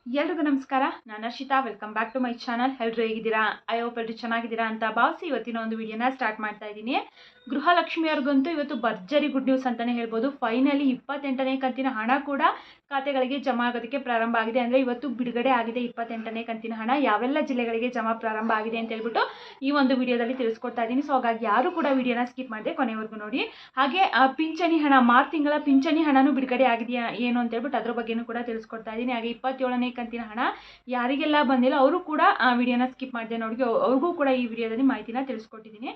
ಎಲ್ರಿಗೂ ನಮಸ್ಕಾರ. ನಾನು Harshitha. Welcome back to my channel. ಎಲ್ಲರೂ ಹೇಗಿದ್ದೀರಾ? ಐ ಹೋಪ್ ಎಲ್ಲರೂ ಚೆನ್ನಾಗಿದ್ದೀರಾ ಅಂತ ಭಾವಿಸಿ ಇವತ್ತಿನ ಒಂದು ವಿಡಿಯೋನ ಸ್ಟಾರ್ಟ್ ಮಾಡ್ತಾ ಇದ್ದೀನಿ. ಗೃಹಲಕ್ಷ್ಮಿ ಅವ್ರಿಗಂತೂ ಇವತ್ತು ಭರ್ಜರಿ ಗುಡ್ ನ್ಯೂಸ್ ಅಂತಲೇ ಹೇಳ್ಬೋದು. ಫೈನಲಿ 28ನೇ ಕಂತಿನ ಹಣ ಕೂಡ ಖಾತೆಗಳಿಗೆ ಜಮಾ ಆಗೋದಕ್ಕೆ ಪ್ರಾರಂಭ ಆಗಿದೆ. ಅಂದರೆ ಇವತ್ತು ಬಿಡುಗಡೆ ಆಗಿದೆ 28ನೇ ಕಂತಿನ ಹಣ. ಯಾವೆಲ್ಲ ಜಿಲ್ಲೆಗಳಿಗೆ ಜಮಾ ಪ್ರಾರಂಭ ಆಗಿದೆ ಅಂತ ಹೇಳ್ಬಿಟ್ಟು ಈ ಒಂದು ವಿಡಿಯೋದಲ್ಲಿ ತಿಳಿಸ್ಕೊಡ್ತಾ ಇದ್ದೀನಿ. ಸೊ ಹಾಗಾಗಿ ಯಾರು ಕೂಡ ವಿಡಿಯೋನ ಸ್ಕಿಪ್ ಮಾಡದೆ ಕೊನೆವರೆಗೂ ನೋಡಿ. ಹಾಗೆ ಪಿಂಚಣಿ ಹಣ, ಮಾರ್ಚ್ ತಿಂಗಳ ಪಿಂಚಣಿ ಹಣನೂ ಬಿಡುಗಡೆ ಆಗಿದೆಯಾ ಏನು ಅಂತ ಹೇಳ್ಬಿಟ್ಟು ಅದ್ರ ಬಗ್ಗೆನೂ ಕೂಡ ತಿಳಿಸ್ಕೊಡ್ತಾ ಇದ್ದೀನಿ. ಹಾಗೆ 27ನೇ ಕಂತಿನ ಹಣ ಯಾರಿಗೆಲ್ಲ ಬಂದಿಲ್ಲ ಅವರು ಕೂಡ ವಿಡಿಯೋನ ಸ್ಕಿಪ್ ಮಾಡಿದೆ ನೋಡಿ, ಅವ್ರಿಗೂ ಕೂಡ ಈ ವಿಡಿಯೋದಲ್ಲಿ ಮಾಹಿತಿನ ತಿಳಿಸ್ಕೊಟ್ಟಿದ್ದೀನಿ.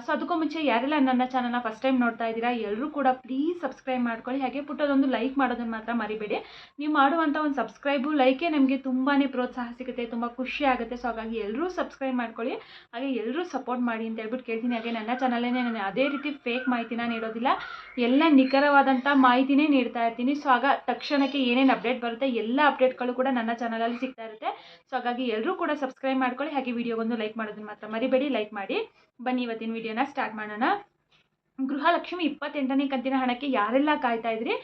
ಸೊ ಅದಕ್ಕೂ ಮುಂಚೆ ಯಾರೆಲ್ಲ ನನ್ನ ಚಾನಲ್ನ ಫಸ್ಟ್ ಟೈಮ್ ನೋಡ್ತಾ ಇದ್ದೀರಾ ಎಲ್ಲರೂ ಕೂಡ ಪ್ಲೀಸ್ ಸಬ್ಸ್ಕ್ರೈಬ್ ಮಾಡ್ಕೊಳ್ಳಿ. ಹಾಗೆ ಪುಟ್ಟದೊಂದು ಲೈಕ್ ಮಾಡೋದನ್ನು ಮಾತ್ರ ಮರಿಬೇಡಿ. ನೀವು ಮಾಡುವಂಥ ಒಂದು ಸಬ್ಸ್ಕ್ರೈಬು ಲೈಕೇ ನಮಗೆ ತುಂಬಾ ಪ್ರೋತ್ಸಾಹ ಸಿಗುತ್ತೆ, ತುಂಬ ಖುಷಿ ಆಗುತ್ತೆ. ಸೊ ಹಾಗಾಗಿ ಎಲ್ಲರೂ ಸಬ್ಸ್ಕ್ರೈಬ್ ಮಾಡ್ಕೊಳ್ಳಿ, ಹಾಗೆ ಎಲ್ಲರೂ ಸಪೋರ್ಟ್ ಮಾಡಿ ಅಂತ ಹೇಳ್ಬಿಟ್ಟು ಕೇಳ್ತೀನಿ. ಹಾಗೆ ನನ್ನ ಚಾನಲೇ ನಾನು ಅದೇ ರೀತಿ ಫೇಕ್ ಮಾಹಿತಿನ ನೀಡೋದಿಲ್ಲ, ಎಲ್ಲ ನಿಖರವಾದಂಥ ಮಾಹಿತಿನೇ ನೀಡ್ತಾ ಇರ್ತೀನಿ. ಸೊ ಆಗ ತಕ್ಷಣಕ್ಕೆ ಏನೇನು ಅಪ್ಡೇಟ್ ಬರುತ್ತೆ ಎಲ್ಲ ಅಪ್ಡೇಟ್ಗಳು ಕೂಡ ನನ್ನ ಚಾನಲಲ್ಲಿ ಸಿಗ್ತಾ ಇರುತ್ತೆ. ಸೊ ಹಾಗಾಗಿ ಎಲ್ಲರೂ ಕೂಡ ಸಬ್ಸ್ಕ್ರೈಬ್ ಮಾಡ್ಕೊಳ್ಳಿ, ಹಾಗೆ ವಿಡಿಯೋಗೊಂದು ಲೈಕ್ ಮಾಡೋದನ್ನು ಮಾತ್ರ ಮರಿಬೇಡಿ. ಲೈಕ್ ಮಾಡಿ. ಬನ್ನಿ ಇವತ್ತಿನ ವಿಡಿಯೋನ ಸ್ಟಾರ್ಟ್ ಮಾಡೋಣ. ಗೃಹಲಕ್ಷ್ಮಿ 28ನೇ ಕಂತಿನ ಹಣಕ್ಕೆ ಯಾರೆಲ್ಲ ಕಾಯ್ತಾ ಇದ್ರಿ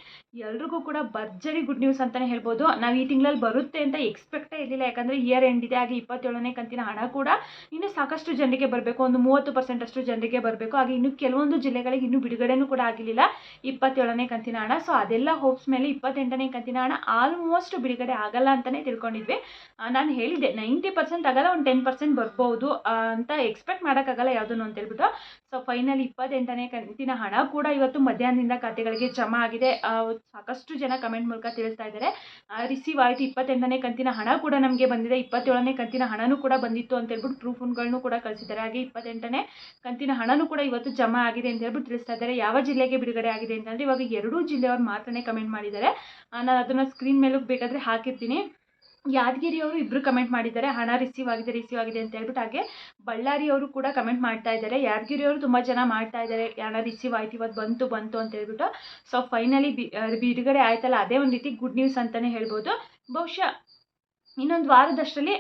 ಎಲ್ರಿಗೂ ಕೂಡ ಭರ್ಜರಿ ಗುಡ್ ನ್ಯೂಸ್ ಅಂತಲೇ ಹೇಳ್ಬೋದು. ನಾವು ಈ ತಿಂಗಳಲ್ಲಿ ಬರುತ್ತೆ ಅಂತ ಎಕ್ಸ್ಪೆಕ್ಟೇ ಇರಲಿಲ್ಲ, ಯಾಕಂದರೆ ಇಯರ್ ಎಂಡ್ ಇದೆ. ಹಾಗೆ 27ನೇ ಕಂತಿನ ಹಣ ಕೂಡ ಇನ್ನೂ ಸಾಕಷ್ಟು ಜನರಿಗೆ ಬರಬೇಕು, ಒಂದು 30% ಅಷ್ಟು ಜನರಿಗೆ ಬರಬೇಕು. ಹಾಗೆ ಇನ್ನು ಕೆಲವೊಂದು ಜಿಲ್ಲೆಗಳಿಗೆ ಇನ್ನೂ ಬಿಡುಗಡೆನೂ ಕೂಡ ಆಗಿರಲಿಲ್ಲ 27ನೇ ಕಂತಿನ ಹಣ. ಸೊ ಅದೆಲ್ಲ ಹೋಪ್ಸ್ ಮೇಲೆ 28ನೇ ಕಂತಿನ ಹಣ ಆಲ್ಮೋಸ್ಟ್ ಬಿಡುಗಡೆ ಆಗಲ್ಲ ಅಂತಲೇ ತಿಳ್ಕೊಂಡಿದ್ವಿ. ನಾನು ಹೇಳಿದ್ದೆ 90% ಆಗಲ್ಲ, ಒಂದು 10% ಬರ್ಬೋದು ಅಂತ ಎಕ್ಸ್ಪೆಕ್ಟ್ ಮಾಡೋಕ್ಕಾಗಲ್ಲ ಯಾವುದನ್ನು ಅಂತ ಹೇಳ್ಬಿಟ್ಟು. ಸೊ ಫೈನಲಿ 28ನೇ ಕಂತಿನ ಹಣ ಕೂಡ ಇವತ್ತು ಮಧ್ಯಾಹ್ನದಿಂದ ಖಾತೆಗಳಿಗೆ ಜಮಾ ಆಗಿದೆ. ಸಾಕಷ್ಟು ಜನ ಕಮೆಂಟ್ ಮೂಲಕ ತಿಳಿಸ್ತಾ ಇದ್ದಾರೆ ರಿಸೀವ್ ಆಯಿತು, 28ನೇ ಕಂತಿನ ಹಣ ಕೂಡ ನಮಗೆ ಬಂದಿದೆ, 27ನೇ ಕಂತಿನ ಹಣನೂ ಕೂಡ ಬಂದಿತ್ತು ಅಂತ ಹೇಳ್ಬಿಟ್ಟು ಪ್ರೂಫ್ಗಳನ್ನೂ ಕೂಡ ಕಳಿಸಿದ್ದಾರೆ. ಹಾಗೆ 28ನೇ ಕಂತಿನ ಹಣನೂ ಕೂಡ ಇವತ್ತು ಜಮಾ ಆಗಿದೆ ಅಂತ ಹೇಳ್ಬಿಟ್ಟು ತಿಳಿಸ್ತಾ ಇದ್ದಾರೆ. ಯಾವ ಜಿಲ್ಲೆಗೆ ಬಿಡುಗಡೆ ಆಗಿದೆ ಅಂತಂದರೆ ಇವಾಗ 2 ಜಿಲ್ಲೆಯವರು ಮಾತ್ರನೇ ಕಮೆಂಟ್ ಮಾಡಿದ್ದಾರೆ. ನಾನು ಅದನ್ನು ಸ್ಕ್ರೀನ್ ಮೇಲೂ ಬೇಕಾದರೆ ಹಾಕಿರ್ತೀನಿ. ಯಾದಗಿರಿಯವರು ಇಬ್ಬರು ಕಮೆಂಟ್ ಮಾಡಿದ್ದಾರೆ ಹಣ ರಿಸೀವ್ ಆಗಿದೆ ಅಂತ ಹೇಳ್ಬಿಟ್ಟು. ಹಾಗೆ ಬಳ್ಳಾರಿಯವರು ಕೂಡ ಕಮೆಂಟ್ ಮಾಡ್ತಾ ಇದ್ದಾರೆ. ಯಾದಗಿರಿಯವರು ತುಂಬ ಜನ ಮಾಡ್ತಾ ಇದ್ದಾರೆ ಹಣ ರಿಸೀವ್ ಆಯ್ತು ಇವತ್ತು ಬಂತು ಅಂತ ಹೇಳ್ಬಿಟ್ಟು. ಸೊ ಫೈನಲಿ ಬಿಡುಗಡೆ ಆಯ್ತಲ್ಲ, ಅದೇ ಒಂದು ರೀತಿ ಗುಡ್ ನ್ಯೂಸ್ ಅಂತಲೇ ಹೇಳ್ಬೋದು. ಬಹುಶಃ ಇನ್ನೊಂದು ವಾರದಷ್ಟರಲ್ಲಿ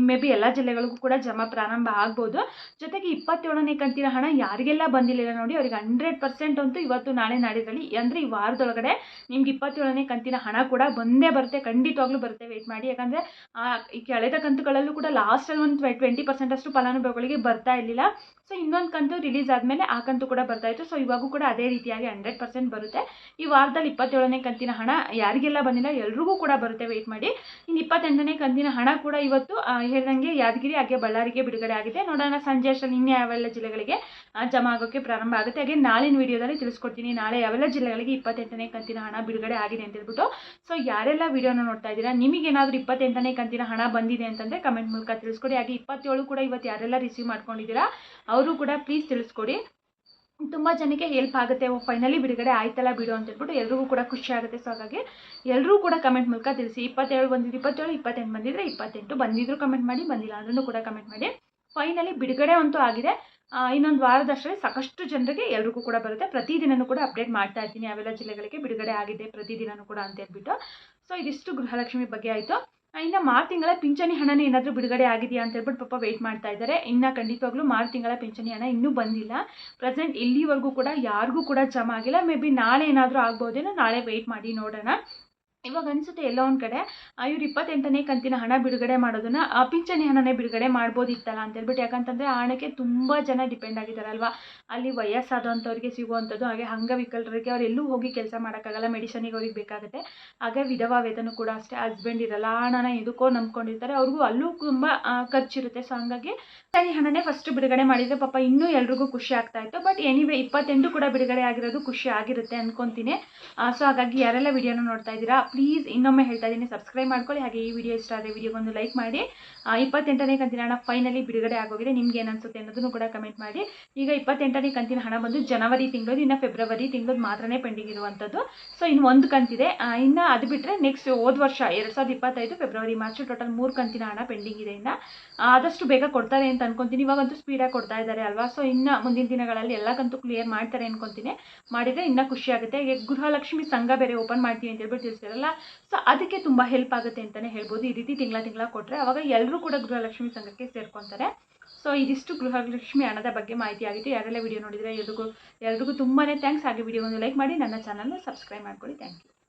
ಮೇ ಬಿ ಎಲ್ಲ ಜಿಲ್ಲೆಗಳಿಗೂ ಕೂಡ ಜಮಾ ಪ್ರಾರಂಭ ಆಗ್ಬೋದು. ಜೊತೆಗೆ 27ನೇ ಕಂತಿನ ಹಣ ಯಾರಿಗೆಲ್ಲ ಬಂದಿಲ್ಲ ನೋಡಿ ಅವರಿಗೆ 100% ಅಂತೂ ಇವತ್ತು ನಾಳೆ ನಾಡಿದ್ರಲ್ಲಿ ಅಂದರೆ ಈ ವಾರದೊಳಗಡೆ ನಿಮ್ಗೆ 27ನೇ ಕಂತಿನ ಹಣ ಕೂಡ ಬಂದೇ ಬರುತ್ತೆ, ಖಂಡಿತವಾಗ್ಲೂ ಬರುತ್ತೆ. ವೆಯ್ಟ್ ಮಾಡಿ, ಯಾಕಂದರೆ ಈ ಕಳೆದ ಕಂತುಗಳಲ್ಲೂ ಕೂಡ ಲಾಸ್ಟಲ್ಲಿ ಒಂದು 20% ಅಷ್ಟು ಫಲಾನುಭವಿಗಳಿಗೆ ಬರ್ತಾ ಇರಲಿಲ್ಲ. ಸೊ ಇನ್ನೊಂದು ಕಂತು ರಿಲೀಸ್ ಆದಮೇಲೆ ಆ ಕಂತು ಕೂಡ ಬರ್ತಾಯಿತ್ತು. ಸೊ ಇವಾಗೂ ಕೂಡ ಅದೇ ರೀತಿಯಾಗಿ 100% ಬರುತ್ತೆ. ಈ ವಾರದಲ್ಲಿ 27ನೇ ಕಂತಿನ ಹಣ ಯಾರಿಗೆಲ್ಲ ಬಂದಿಲ್ಲ ಎಲ್ರಿಗೂ ಕೂಡ ಬರುತ್ತೆ. ವೆಯ್ಟ್ ಮಾಡಿ. ಇನ್ನು 28ನೇ ಕಂತಿನ ಹಣ ಕೂಡ ಇವತ್ತು ಹೇಳ್ದಂಗೆ ಯಾದಗಿರಿ ಹಾಗೆ ಬಳ್ಳಾರಿಗೆ ಬಿಡುಗಡೆ ಆಗಿದೆ. ನೋಡೋಣ ಸಂಜೆ ಅಷ್ಟರಲ್ಲಿ ಇನ್ನೂ ಯಾವೆಲ್ಲ ಜಿಲ್ಲೆಗಳಿಗೆ ಜಮಾ ಆಗೋಕ್ಕೆ ಪ್ರಾರಂಭ ಆಗುತ್ತೆ. ಹಾಗೆ ನಾಳಿನ ವಿಡಿಯೋದಲ್ಲಿ ತಿಳಿಸ್ಕೊಡ್ತೀನಿ ನಾಳೆ ಯಾವೆಲ್ಲ ಜಿಲ್ಲೆಗಳಿಗೆ 28ನೇ ಕಂತಿನ ಹಣ ಬಿಡುಗಡೆ ಆಗಿದೆ ಅಂತ ಹೇಳ್ಬಿಟ್ಟು. ಸೊ ಯಾರೆಲ್ಲ ವಿಡಿಯೋನ ನೋಡ್ತಾ ಇದ್ದೀರಾ ನಿಮಗೇನಾದರೂ 28ನೇ ಕಂತಿನ ಹಣ ಬಂದಿದೆ ಅಂತಂದರೆ ಕಮೆಂಟ್ ಮೂಲಕ ತಿಳಿಸ್ಕೊಡಿ. ಹಾಗೆ 27 ಕೂಡ ಇವತ್ತು ಯಾರೆಲ್ಲ ರಿಸೀವ್ ಮಾಡ್ಕೊಂಡಿದ್ದೀರಾ ಅವರು ಕೂಡ ಪ್ಲೀಸ್ ತಿಳಿಸ್ಕೊಡಿ. ತುಂಬ ಜನಕ್ಕೆ ಹೆಲ್ಪ್ ಆಗುತ್ತೆ. ಫೈನಲಿ ಬಿಡುಗಡೆ ಆಯ್ತಲ್ಲ ಬಿಡು ಅಂತ ಹೇಳ್ಬಿಟ್ಟು ಎಲ್ರಿಗೂ ಕೂಡ ಖುಷಿ ಆಗುತ್ತೆ. ಸೊ ಹಾಗಾಗಿ ಎಲ್ಲರೂ ಕೂಡ ಕಮೆಂಟ್ ಮೂಲಕ ತಿಳಿಸಿ. 27 ಬಂದಿದ್ದು 27, 28 ಬಂದಿದ್ರೆ 28 ಬಂದಿದ್ರು ಕಮೆಂಟ್ ಮಾಡಿ, ಬಂದಿಲ್ಲ ಅಂದ್ರೂ ಕೂಡ ಕಮೆಂಟ್ ಮಾಡಿ. ಫೈನಲಿ ಬಿಡುಗಡೆ ಅಂತೂ ಆಗಿದೆ. ಇನ್ನೊಂದು ವಾರದಷ್ಟರಲ್ಲಿ ಸಾಕಷ್ಟು ಜನರಿಗೆ ಎಲ್ರಿಗೂ ಕೂಡ ಬರುತ್ತೆ. ಪ್ರತಿದಿನವೂ ಕೂಡ ಅಪ್ಡೇಟ್ ಮಾಡ್ತಾ ಇರ್ತೀನಿ ಯಾವೆಲ್ಲ ಜಿಲ್ಲೆಗಳಿಗೆ ಬಿಡುಗಡೆ ಆಗಿದೆ ಪ್ರತಿದಿನವೂ ಕೂಡ ಅಂತ ಹೇಳ್ಬಿಟ್ಟು. ಸೊ ಇದಿಷ್ಟು ಗೃಹಲಕ್ಷ್ಮಿ ಬಗ್ಗೆ ಆಯಿತು. ಇನ್ನು ಮಾರ್ಚ್ ತಿಂಗಳ ಪಿಂಚಣಿ ಹಣನೇ ಏನಾದರೂ ಬಿಡುಗಡೆ ಆಗಿದೆಯಾ ಅಂತ ಹೇಳ್ಬಿಟ್ಟು ಪಾಪ ವೆಯ್ಟ್ ಮಾಡ್ತಾ ಇದ್ದಾರೆ. ಇನ್ನು ಖಂಡಿತವಾಗ್ಲೂ ಮಾರ್ಚ್ ತಿಂಗಳ ಪಿಂಚಣಿ ಹಣ ಇನ್ನೂ ಬಂದಿಲ್ಲ. ಪ್ರೆಸೆಂಟ್ ಇಲ್ಲಿವರೆಗೂ ಕೂಡ ಯಾರಿಗೂ ಕೂಡ ಜಮಾ ಆಗಿಲ್ಲ. ಮೇ ಬಿ ನಾಳೆ ಏನಾದರೂ ಆಗ್ಬೋದೇನೋ, ನಾಳೆ ವೆಯ್ಟ್ ಮಾಡಿ ನೋಡೋಣ. ಇವಾಗ ಅನಿಸುತ್ತೆ ಎಲ್ಲೋ ಒಂದು ಕಡೆ ಇವ್ರು 28ನೇ ಕಂತಿನ ಹಣ ಬಿಡುಗಡೆ ಮಾಡೋದನ್ನು ಪಿಂಚಣಿ ಹಣನೇ ಬಿಡುಗಡೆ ಮಾಡ್ಬೋದಿತ್ತಲ್ಲ ಅಂತ ಹೇಳ್ಬಿಟ್ಟು. ಯಾಕಂತಂದರೆ ಆ ಹಣಕ್ಕೆ ತುಂಬ ಜನ ಡಿಪೆಂಡ್ ಆಗಿದ್ದಾರಲ್ವ. ಅಲ್ಲಿ ವಯಸ್ಸಾದಂಥವ್ರಿಗೆ ಸಿಗುವಂಥದ್ದು, ಹಾಗೆ ಅಂಗವಿಕಲರಿಗೆ ಅವ್ರು ಎಲ್ಲೂ ಹೋಗಿ ಕೆಲಸ ಮಾಡೋಕ್ಕಾಗಲ್ಲ, ಮೆಡಿಸನಿಗೆ ಅವ್ರಿಗೆ ಬೇಕಾಗುತ್ತೆ. ಹಾಗೆ ವಿಧವಾ ವೇತನ ಕೂಡ ಅಷ್ಟೇ, ಹಸ್ಬೆಂಡ್ ಇರಲ್ಲ, ಆ ಹಣನ ಎದಕ್ಕೋ ನಂಬ್ಕೊಂಡಿರ್ತಾರೆ, ಅವ್ರಿಗೂ ಅಲ್ಲೂ ತುಂಬ ಖರ್ಚಿರುತ್ತೆ. ಸೊ ಹಂಗಾಗಿ ಪಿಂಚಣಿ ಹಣನೇ ಫಸ್ಟ್ ಬಿಡುಗಡೆ ಮಾಡಿದರೆ ಪಾಪ ಇನ್ನೂ ಎಲ್ರಿಗೂ ಖುಷಿ ಆಗ್ತಾ ಇತ್ತು. ಬಟ್ ಎನಿವೇ 28 ಕೂಡ ಬಿಡುಗಡೆ ಆಗಿರೋದು ಖುಷಿ ಆಗಿರುತ್ತೆ ಅಂದ್ಕೊತೀನಿ. ಸೊ ಹಾಗಾಗಿ ಯಾರೆಲ್ಲ ವಿಡಿಯೋನ ನೋಡ್ತಾ ಇದ್ದೀರಾ ಪ್ಲೀಸ್ ಇನ್ನೊಮ್ಮೆ ಹೇಳ್ತಾ ಇದ್ದೀನಿ ಸಬ್ಸ್ಕ್ರೈಬ್ ಮಾಡ್ಕೊಳ್ಳಿ. ಹಾಗೆ ಈ ವಿಡಿಯೋ ಇಷ್ಟ ಆದರೆ ವಿಡಿಯೋಗೊಂದು ಲೈಕ್ ಮಾಡಿ. 28ನೇ ಕಂತಿನ ಹಣ ಫೈನಲಿ ಬಿಡುಗಡೆ ಆಗೋಗಿದೆ. ನಿಮ್ಗೆ ಏನು ಅನಿಸುತ್ತೆ ಅನ್ನೋದನ್ನು ಕೂಡ ಕಮೆಂಟ್ ಮಾಡಿ. ಈಗ 28ನೇ ಕಂತಿನ ಹಣ ಬಂದು ಜನವರಿ ತಿಂಗಳದ್ದು, ಇನ್ನು ಫೆಬ್ರವರಿ ತಿಂಗಳದ್ದು ಮಾತ್ರನೇ ಪೆಂಡಿಂಗ್ ಇರುವಂಥದ್ದು. ಸೊ ಇನ್ನು ಒಂದು ಕಂತಿದೆ. ಇನ್ನು ಅದು ಬಿಟ್ಟರೆ ನೆಕ್ಸ್ಟ್ ಹೋದ ವರ್ಷ 2025 ಫೆಬ್ರವರಿ ಮಾರ್ಚ್ ಟೋಟಲ್ 3 ಕಂತಿನ ಹಣ ಪೆಂಡಿಂಗ್ ಇದೆ. ಇನ್ನು ಆದಷ್ಟು ಬೇಗ ಕೊಡ್ತಾರೆ ಅಂತ ಅನ್ಕೊತೀನಿ. ಇವಾಗಂತೂ ಸ್ಪೀಡಾಗಿ ಕೊಡ್ತಾ ಇದ್ದಾರೆ ಅಲ್ವಾ. ಸೊ ಇನ್ನು ಮುಂದಿನ ದಿನಗಳಲ್ಲಿ ಎಲ್ಲ ಕಂತು ಕ್ಲಿಯರ್ ಮಾಡ್ತಾರೆ ಅನ್ಕೊತೀನಿ. ಮಾಡಿದರೆ ಇನ್ನೂ ಖುಷಿ ಆಗುತ್ತೆ. ಈಗ ಗೃಹಲಕ್ಷ್ಮಿ ಸಂಘ ಬೇರೆ ಓಪನ್ ಮಾಡ್ತೀವಿ ಅಂತ ಹೇಳ್ಬಿಟ್ಟು ತಿಳಿಸಿರಲ್ಲ. ಸೊ ಅದಕ್ಕೆ ತುಂಬ ಹೆಲ್ಪ್ ಆಗುತ್ತೆ ಅಂತಲೇ ಹೇಳ್ಬೋದು. ಈ ರೀತಿ ತಿಂಗಳ ಕೊಟ್ಟರೆ ಅವಾಗ ಎಲ್ಲರೂ ಕೂಡ ಗೃಹಲಕ್ಷ್ಮಿ ಸಂಘಕ್ಕೆ ಸೇರ್ಕೊತಾರೆ. ಸೊ ಇದಿಷ್ಟು ಗೃಹಲಕ್ಷ್ಮಿ ಹಣದ ಬಗ್ಗೆ ಮಾಹಿತಿ ಆಗಿತ್ತು. ಯಾರೆಲ್ಲ ವಿಡಿಯೋ ನೋಡಿದರೆ ಎಲ್ರಿಗೂ ತುಂಬಾ ಥ್ಯಾಂಕ್ಸ್. ಹಾಗೆ ವಿಡಿಯೋ ಒಂದು ಲೈಕ್ ಮಾಡಿ, ನನ್ನ ಚಾನಲ್ನ ಸಬ್ಸ್ಕ್ರೈಬ್ ಮಾಡ್ಕೊಳ್ಳಿ. Thank you.